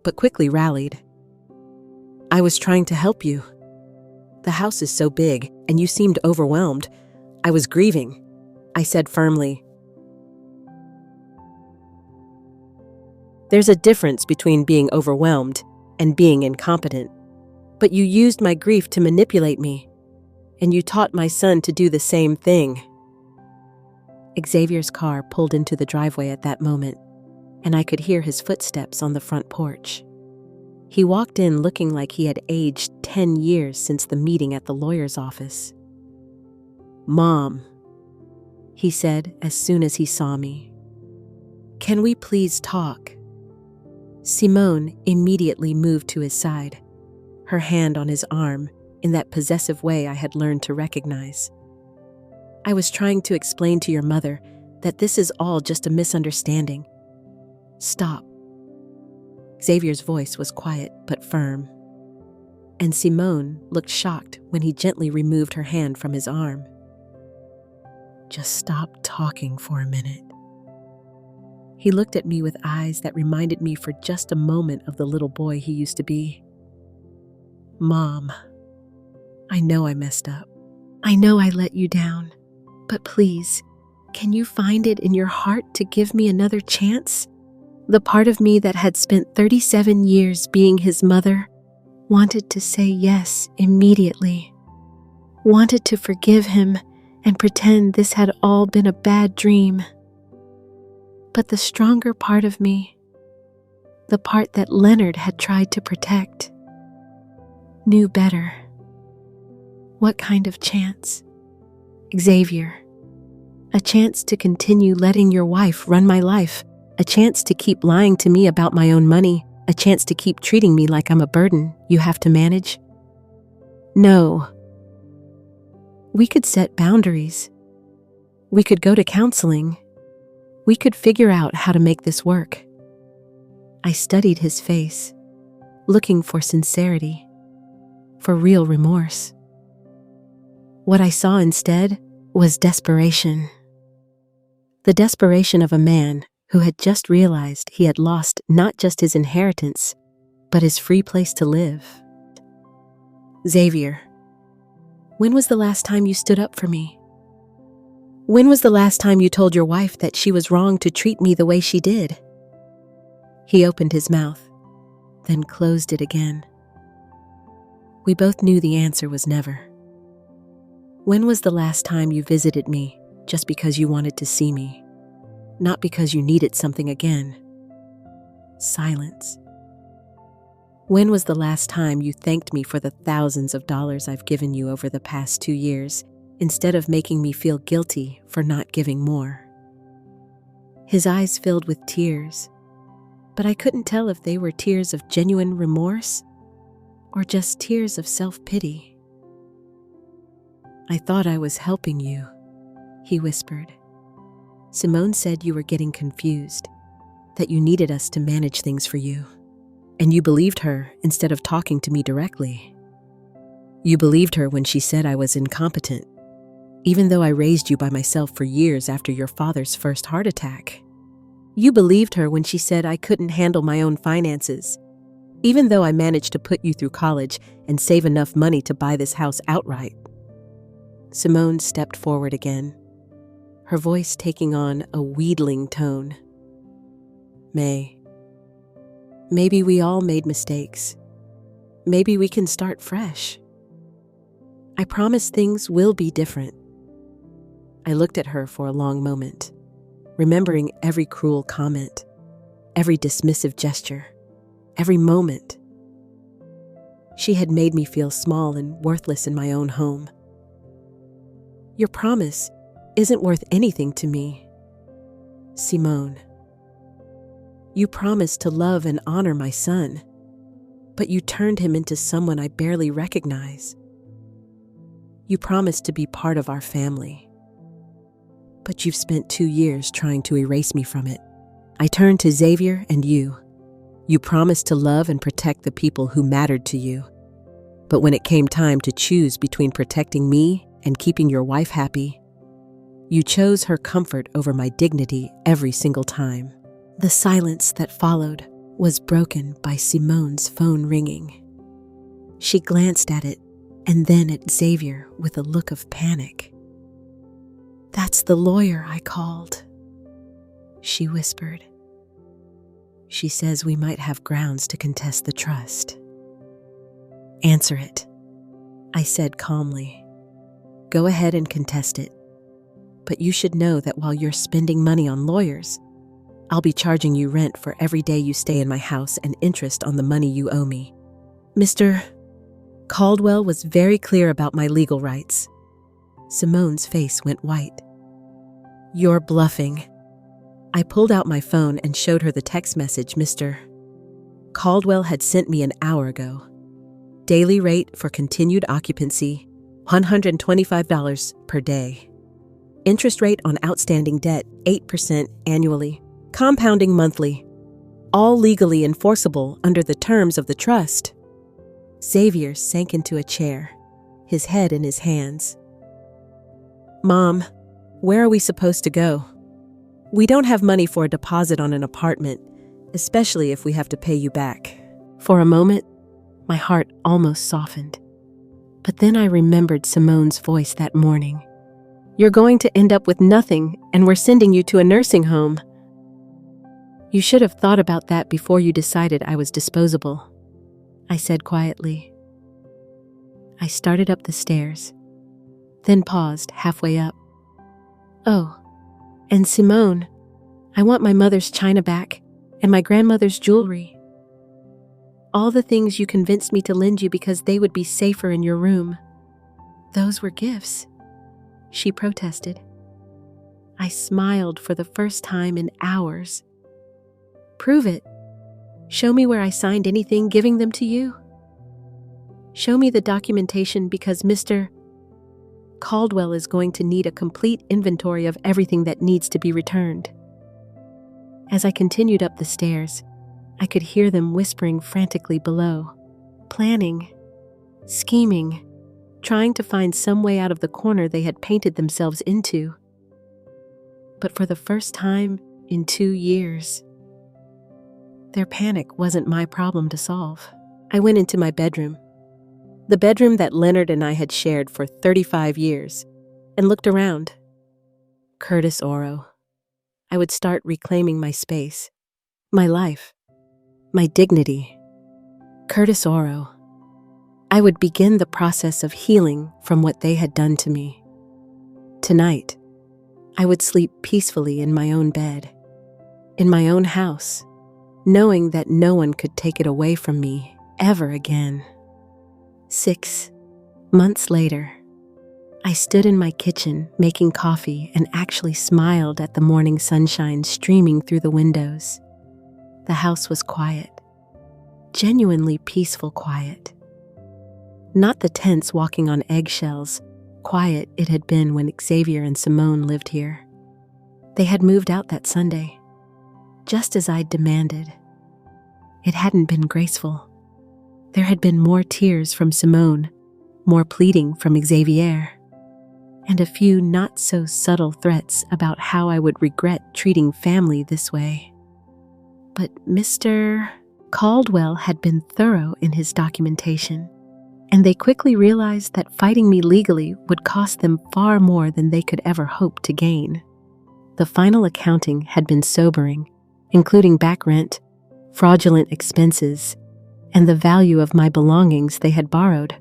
but quickly rallied. "I was trying to help you. The house is so big, and you seemed overwhelmed. I was grieving," I said firmly. "There's a difference between being overwhelmed and being incompetent. But you used my grief to manipulate me. and you taught my son to do the same thing." Xavier's car pulled into the driveway at that moment, and I could hear his footsteps on the front porch. He walked in looking like he had aged 10 years since the meeting at the lawyer's office. "Mom," he said as soon as he saw me, "can we please talk?" Simone immediately moved to his side, her hand on his arm in that possessive way I had learned to recognize. "I was trying to explain to your mother that this is all just a misunderstanding. Stop." Xavier's voice was quiet but firm, and Simone looked shocked when he gently removed her hand from his arm. "Just stop talking for a minute." He looked at me with eyes that reminded me for just a moment of the little boy he used to be. "Mom, I know I messed up. I know I let you down. But please, can you find it in your heart to give me another chance?" The part of me that had spent 37 years being his mother wanted to say yes immediately, wanted to forgive him and pretend this had all been a bad dream. But the stronger part of me, the part that Leonard had tried to protect, knew better. What kind of chance? Xavier, a chance to continue letting your wife run my life, a chance to keep lying to me about my own money, a chance to keep treating me like I'm a burden you have to manage? No. We could set boundaries. We could go to counseling. We could figure out how to make this work. I studied his face, looking for sincerity, for real remorse. What I saw instead was desperation. The desperation of a man who had just realized he had lost not just his inheritance, but his free place to live. "Xavier, when was the last time you stood up for me? When was the last time you told your wife that she was wrong to treat me the way she did?" He opened his mouth, then closed it again. We both knew the answer was never. "When was the last time you visited me just because you wanted to see me? Not because you needed something again?" Silence. "When was the last time you thanked me for the thousands of dollars I've given you over the past 2 years, instead of making me feel guilty for not giving more?" His eyes filled with tears, but I couldn't tell if they were tears of genuine remorse or just tears of self-pity. "I thought I was helping you," he whispered. "Simone said you were getting confused, that you needed us to manage things for you. And you believed her instead of talking to me directly. You believed her when she said I was incompetent, even though I raised you by myself for years after your father's first heart attack. You believed her when she said I couldn't handle my own finances, even though I managed to put you through college and save enough money to buy this house outright." Simone stepped forward again, her voice taking on a wheedling tone. "May, maybe we all made mistakes. Maybe we can start fresh. I promise things will be different." I looked at her for a long moment, remembering every cruel comment, every dismissive gesture, every moment. She had made me feel small and worthless in my own home. "Your promise isn't worth anything to me. Simone, you promised to love and honor my son, but you turned him into someone I barely recognize. You promised to be part of our family, but you've spent 2 years trying to erase me from it. I turned to Xavier and you. You promised to love and protect the people who mattered to you. But when it came time to choose between protecting me and keeping your wife happy, you chose her comfort over my dignity every single time." The silence that followed was broken by Simone's phone ringing. She glanced at it and then at Xavier with a look of panic. "That's the lawyer I called," she whispered. "She says we might have grounds to contest the trust." "Answer it," I said calmly. go ahead and contest it. But you should know that while you're spending money on lawyers, I'll be charging you rent for every day you stay in my house and interest on the money you owe me. Mr. Caldwell was very clear about my legal rights. Simone's face went white. You're bluffing. I pulled out my phone and showed her the text message Mr. Caldwell had sent me an hour ago. Daily rate for continued occupancy, $125 per day. Interest rate on outstanding debt, 8% annually, compounding monthly. All legally enforceable under the terms of the trust. Xavier sank into a chair, his head in his hands. Mom, where are we supposed to go? We don't have money for a deposit on an apartment, especially if we have to pay you back. For a moment, my heart almost softened. But then I remembered Simone's voice that morning. You're going to end up with nothing, and we're sending you to a nursing home. You should have thought about that before you decided I was disposable, I said quietly. I started up the stairs, then paused halfway up. Oh, and Simone, I want my mother's china back and my grandmother's jewelry. All the things you convinced me to lend you because they would be safer in your room. Those were gifts, she protested. I smiled for the first time in hours. Prove it. Show me where I signed anything giving them to you. Show me the documentation because Mr. Caldwell is going to need a complete inventory of everything that needs to be returned. As I continued up the stairs, I could hear them whispering frantically below, planning, scheming, trying to find some way out of the corner they had painted themselves into. But for the first time in 2 years, their panic wasn't my problem to solve. I went into my bedroom, the bedroom that Leonard and I had shared for 35 years, and looked around. Curtis Oro. I would start reclaiming my space, my life, my dignity. Curtis Oro. I would begin the process of healing from what they had done to me. Tonight, I would sleep peacefully in my own bed, in my own house, knowing that no one could take it away from me ever again. 6 months later, I stood in my kitchen making coffee and actually smiled at the morning sunshine streaming through the windows. The house was quiet, genuinely peaceful quiet. Not the tense walking on eggshells, quiet it had been when Xavier and Simone lived here. They had moved out that Sunday, just as I'd demanded. It hadn't been graceful. There had been more tears from Simone, more pleading from Xavier, and a few not-so-subtle threats about how I would regret treating family this way. But Mr. Caldwell had been thorough in his documentation, and they quickly realized that fighting me legally would cost them far more than they could ever hope to gain. The final accounting had been sobering, including back rent, fraudulent expenses, and the value of my belongings they had borrowed.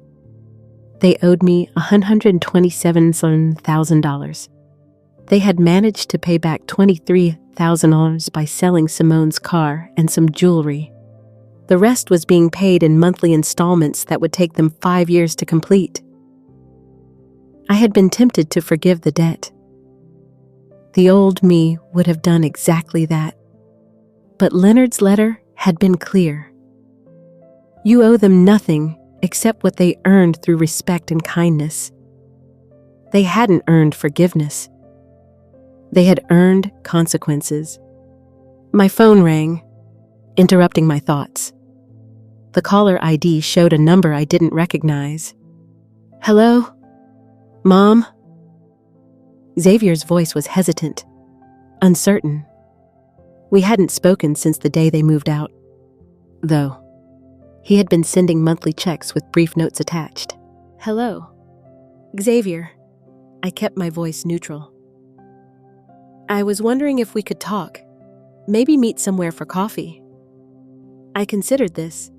They owed me $127,000. They had managed to pay back $23,000 by selling Simone's car and some jewelry. The rest was being paid in monthly installments that would take them 5 years to complete. I had been tempted to forgive the debt. The old me would have done exactly that. But Leonard's letter had been clear. You owe them nothing except what they earned through respect and kindness. They hadn't earned forgiveness. They had earned consequences. My phone rang, interrupting my thoughts. The caller ID showed a number I didn't recognize. Hello? Mom? Xavier's voice was hesitant, uncertain. We hadn't spoken since the day they moved out, though. He had been sending monthly checks with brief notes attached. Hello, Xavier. I kept my voice neutral. I was wondering if we could talk, maybe meet somewhere for coffee. I considered this.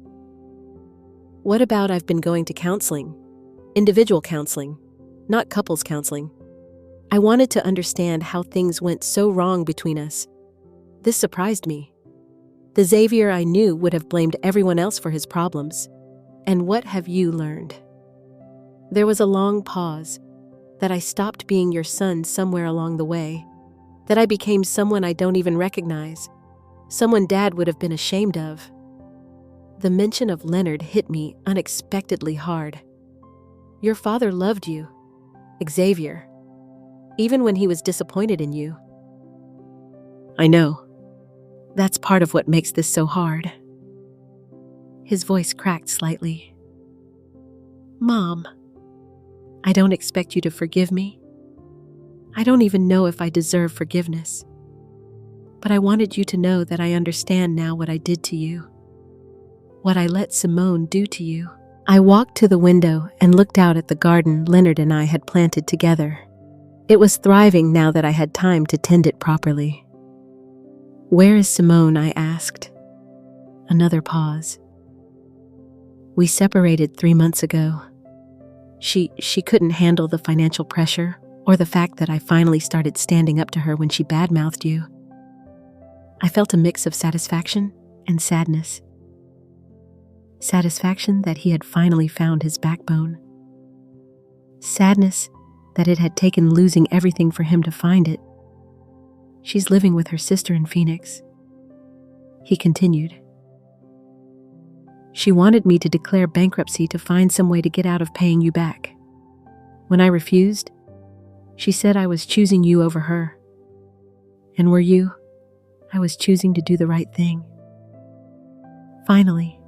What about I've been going to counseling, individual counseling, not couples counseling. I wanted to understand how things went so wrong between us. This surprised me. The Xavier I knew would have blamed everyone else for his problems. And what have you learned? There was a long pause, that I stopped being your son somewhere along the way, that I became someone I don't even recognize, someone Dad would have been ashamed of. The mention of Leonard hit me unexpectedly hard. Your father loved you, Xavier, even when he was disappointed in you. I know. That's part of what makes this so hard. His voice cracked slightly. Mom, I don't expect you to forgive me. I don't even know if I deserve forgiveness. But I wanted you to know that I understand now what I did to you, what I let Simone do to you. I walked to the window and looked out at the garden Leonard and I had planted together. It was thriving now that I had time to tend it properly. Where is Simone? I asked. Another pause. We separated 3 months ago. She couldn't handle the financial pressure or the fact that I finally started standing up to her when she badmouthed you. I felt a mix of satisfaction and sadness. Satisfaction that he had finally found his backbone. Sadness that it had taken losing everything for him to find it. She's living with her sister in Phoenix. He continued. She wanted me to declare bankruptcy to find some way to get out of paying you back. When I refused, she said I was choosing you over her. And were you, I was choosing to do the right thing. Finally,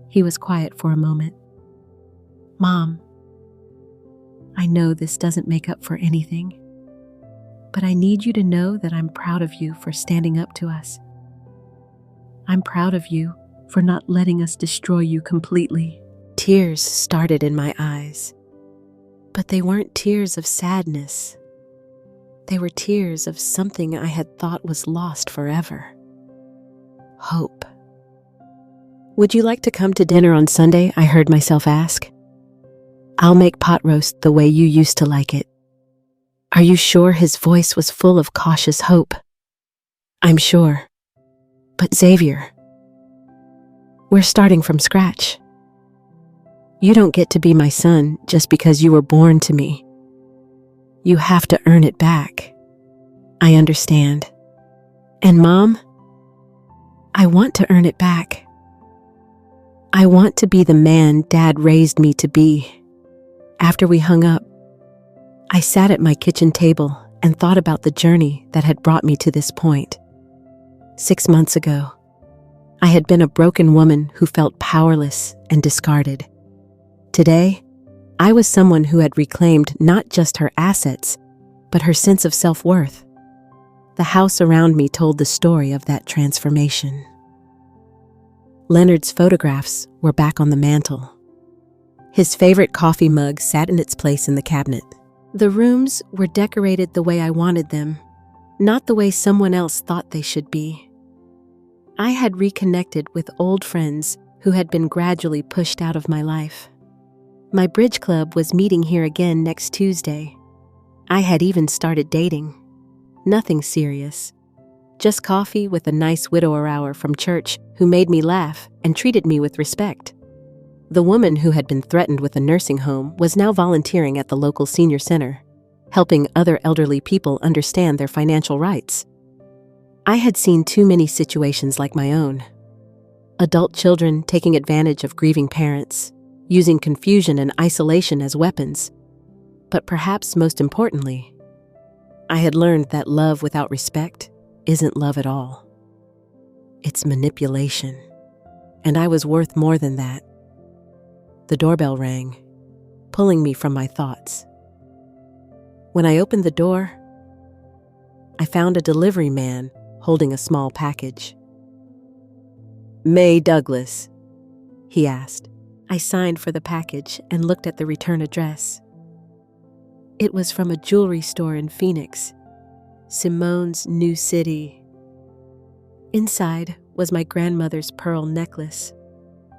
he was quiet for a moment. Mom, I know this doesn't make up for anything, but I need you to know that I'm proud of you for standing up to us. I'm proud of you for not letting us destroy you completely. Tears started in my eyes, but they weren't tears of sadness. They were tears of something I had thought was lost forever. Hope. Would you like to come to dinner on Sunday? I heard myself ask. I'll make pot roast the way you used to like it. Are you sure? His voice was full of cautious hope. I'm sure. But Xavier, we're starting from scratch. You don't get to be my son just because you were born to me. You have to earn it back. I understand. And Mom, I want to earn it back. I want to be the man Dad raised me to be. After we hung up, I sat at my kitchen table and thought about the journey that had brought me to this point. 6 months ago, I had been a broken woman who felt powerless and discarded. Today, I was someone who had reclaimed not just her assets, but her sense of self-worth. The house around me told the story of that transformation. Leonard's photographs were back on the mantle. His favorite coffee mug sat in its place in the cabinet. The rooms were decorated the way I wanted them, not the way someone else thought they should be. I had reconnected with old friends who had been gradually pushed out of my life. My bridge club was meeting here again next Tuesday. I had even started dating. Nothing serious. Just coffee with a nice widower hour from church who made me laugh and treated me with respect. The woman who had been threatened with a nursing home was now volunteering at the local senior center, helping other elderly people understand their financial rights. I had seen too many situations like my own. Adult children taking advantage of grieving parents, using confusion and isolation as weapons. But perhaps most importantly, I had learned that love without respect isn't love at all. It's manipulation, and I was worth more than that. The doorbell rang, pulling me from my thoughts. When I opened the door, I found a delivery man holding a small package. May Douglas, he asked. I signed for the package and looked at the return address. It was from a jewelry store in Phoenix, Simone's new city. Inside was my grandmother's pearl necklace,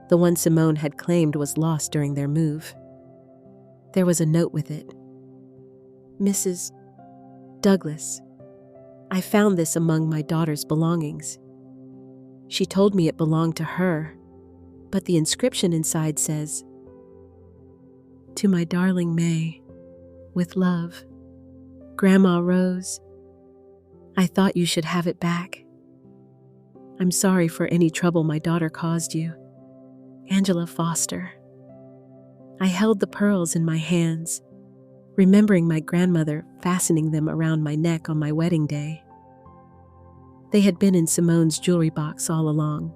the one Simone had claimed was lost during their move. There was a note with it. Mrs. Douglas, I found this among my daughter's belongings. She told me it belonged to her, but the inscription inside says, "To my darling May, with love, Grandma Rose. I thought you should have it back. I'm sorry for any trouble my daughter caused you. Angela Foster." I held the pearls in my hands, remembering my grandmother fastening them around my neck on my wedding day. They had been in Simone's jewelry box all along,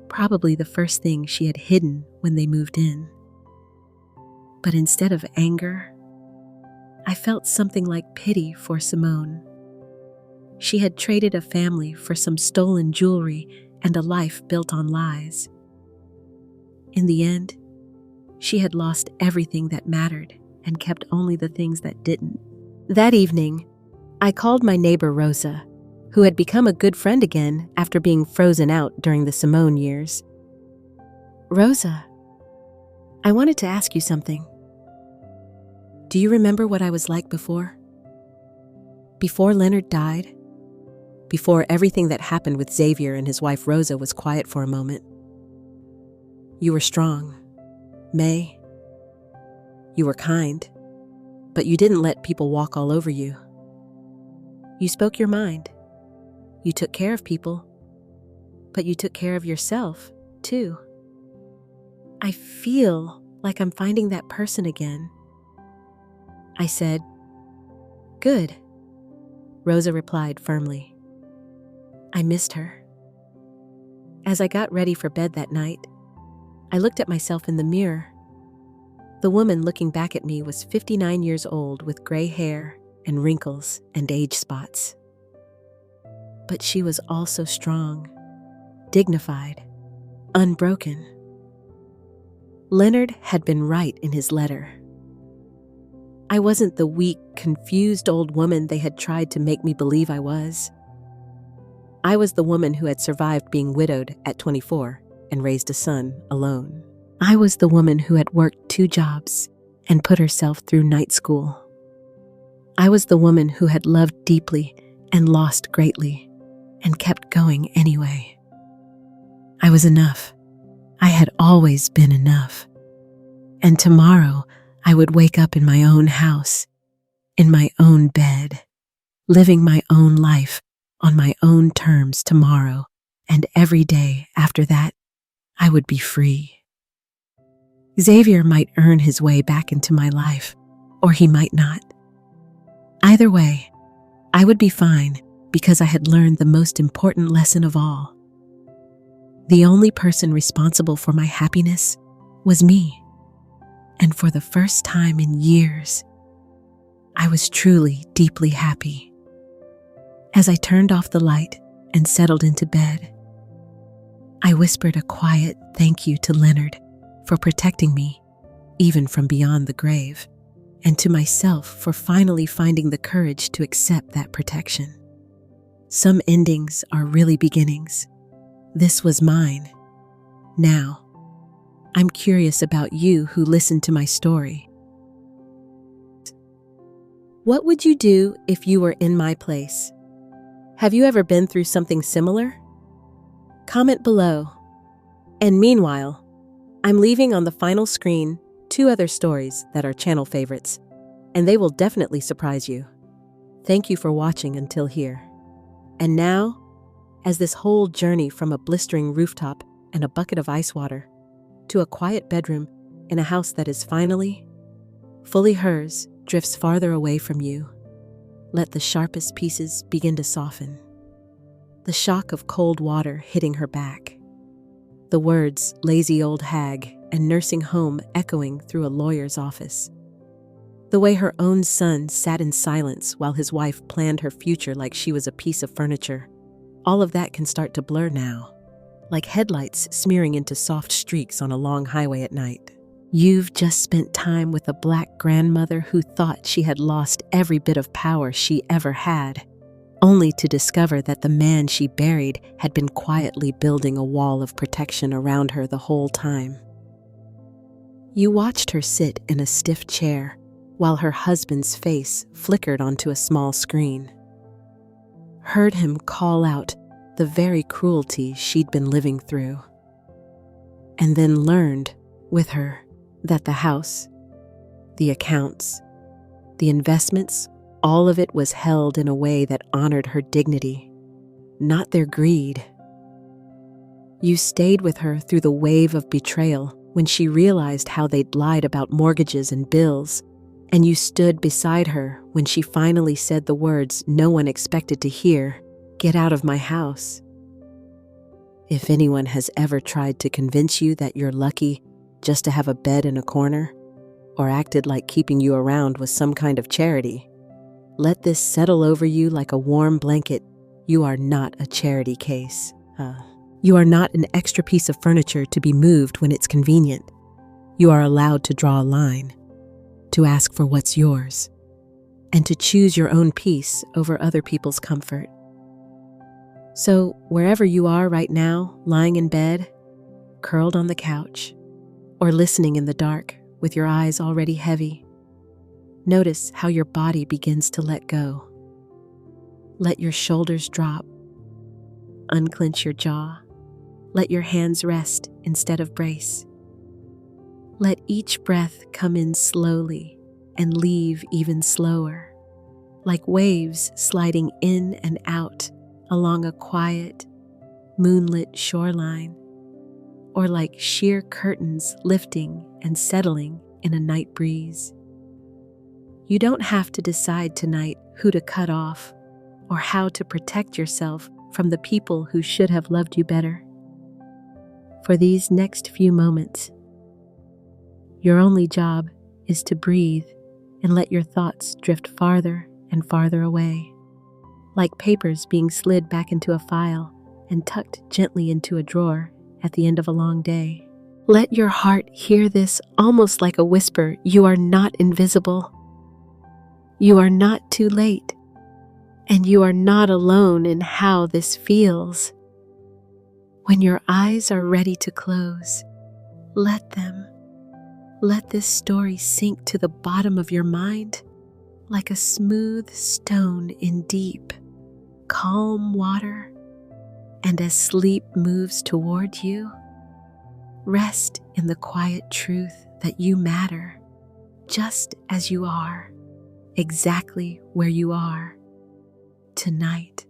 probably the first thing she had hidden when they moved in. But instead of anger, I felt something like pity for Simone. She had traded a family for some stolen jewelry and a life built on lies. In the end, she had lost everything that mattered and kept only the things that didn't. That evening, I called my neighbor Rosa, who had become a good friend again after being frozen out during the Simone years. "Rosa, I wanted to ask you something. Do you remember what I was like before? Before Leonard died? Before everything that happened with Xavier and his wife Rosa was quiet for a moment? You were strong, May. You were kind, but you didn't let people walk all over you. You spoke your mind. You took care of people, but you took care of yourself, too. I feel like I'm finding that person again." I said, "Good," Rosa replied firmly. I missed her. As I got ready for bed that night, I looked at myself in the mirror. The woman looking back at me was 59 years old with gray hair and wrinkles and age spots. But she was also strong, dignified, unbroken. Leonard had been right in his letter. I wasn't the weak, confused old woman they had tried to make me believe I was. I was the woman who had survived being widowed at 24 and raised a son alone. I was the woman who had worked 2 jobs and put herself through night school. I was the woman who had loved deeply and lost greatly and kept going anyway. I was enough. I had always been enough. And tomorrow I would wake up in my own house, in my own bed, living my own life on my own terms tomorrow, and every day after that, I would be free. Xavier might earn his way back into my life, or he might not. Either way, I would be fine because I had learned the most important lesson of all. The only person responsible for my happiness was me. And for the first time in years, I was truly deeply happy. As I turned off the light and settled into bed, I whispered a quiet thank you to Leonard for protecting me, even from beyond the grave, and to myself for finally finding the courage to accept that protection. Some endings are really beginnings. This was mine. Now, I'm curious about you who listened to my story. What would you do if you were in my place? Have you ever been through something similar? Comment below. And meanwhile, I'm leaving on the final screen 2 other stories that are channel favorites, and they will definitely surprise you. Thank you for watching until here. And now, as this whole journey from a blistering rooftop and a bucket of ice water to a quiet bedroom in a house that is finally, fully hers, drifts farther away from you, let the sharpest pieces begin to soften. The shock of cold water hitting her back. The words, lazy old hag, and nursing home echoing through a lawyer's office. The way her own son sat in silence while his wife planned her future like she was a piece of furniture. All of that can start to blur now, like headlights smearing into soft streaks on a long highway at night. You've just spent time with a black grandmother who thought she had lost every bit of power she ever had, only to discover that the man she buried had been quietly building a wall of protection around her the whole time. You watched her sit in a stiff chair, while her husband's face flickered onto a small screen. Heard him call out the very cruelty she'd been living through. And then learned, with her, that the house, the accounts, the investments, all of it was held in a way that honored her dignity, not their greed. You stayed with her through the wave of betrayal when she realized how they'd lied about mortgages and bills, and you stood beside her when she finally said the words no one expected to hear, "Get out of my house." If anyone has ever tried to convince you that you're lucky just to have a bed in a corner, or acted like keeping you around was some kind of charity, let this settle over you like a warm blanket. You are not a charity case. You are not an extra piece of furniture to be moved when it's convenient. You are allowed to draw a line, to ask for what's yours, and to choose your own peace over other people's comfort. So, wherever you are right now, lying in bed, curled on the couch, or listening in the dark with your eyes already heavy, notice how your body begins to let go. Let your shoulders drop. Unclench your jaw. Let your hands rest instead of brace. Let each breath come in slowly and leave even slower, like waves sliding in and out along a quiet, moonlit shoreline, or like sheer curtains lifting and settling in a night breeze. You don't have to decide tonight who to cut off or how to protect yourself from the people who should have loved you better. For these next few moments, your only job is to breathe and let your thoughts drift farther and farther away, like papers being slid back into a file and tucked gently into a drawer at the end of a long day. Let your heart hear this almost like a whisper. You are not invisible. You are not too late. And you are not alone in how this feels. When your eyes are ready to close, let them. Let this story sink to the bottom of your mind like a smooth stone in deep, calm water. And as sleep moves toward you, rest in the quiet truth that you matter just as you are, exactly where you are tonight.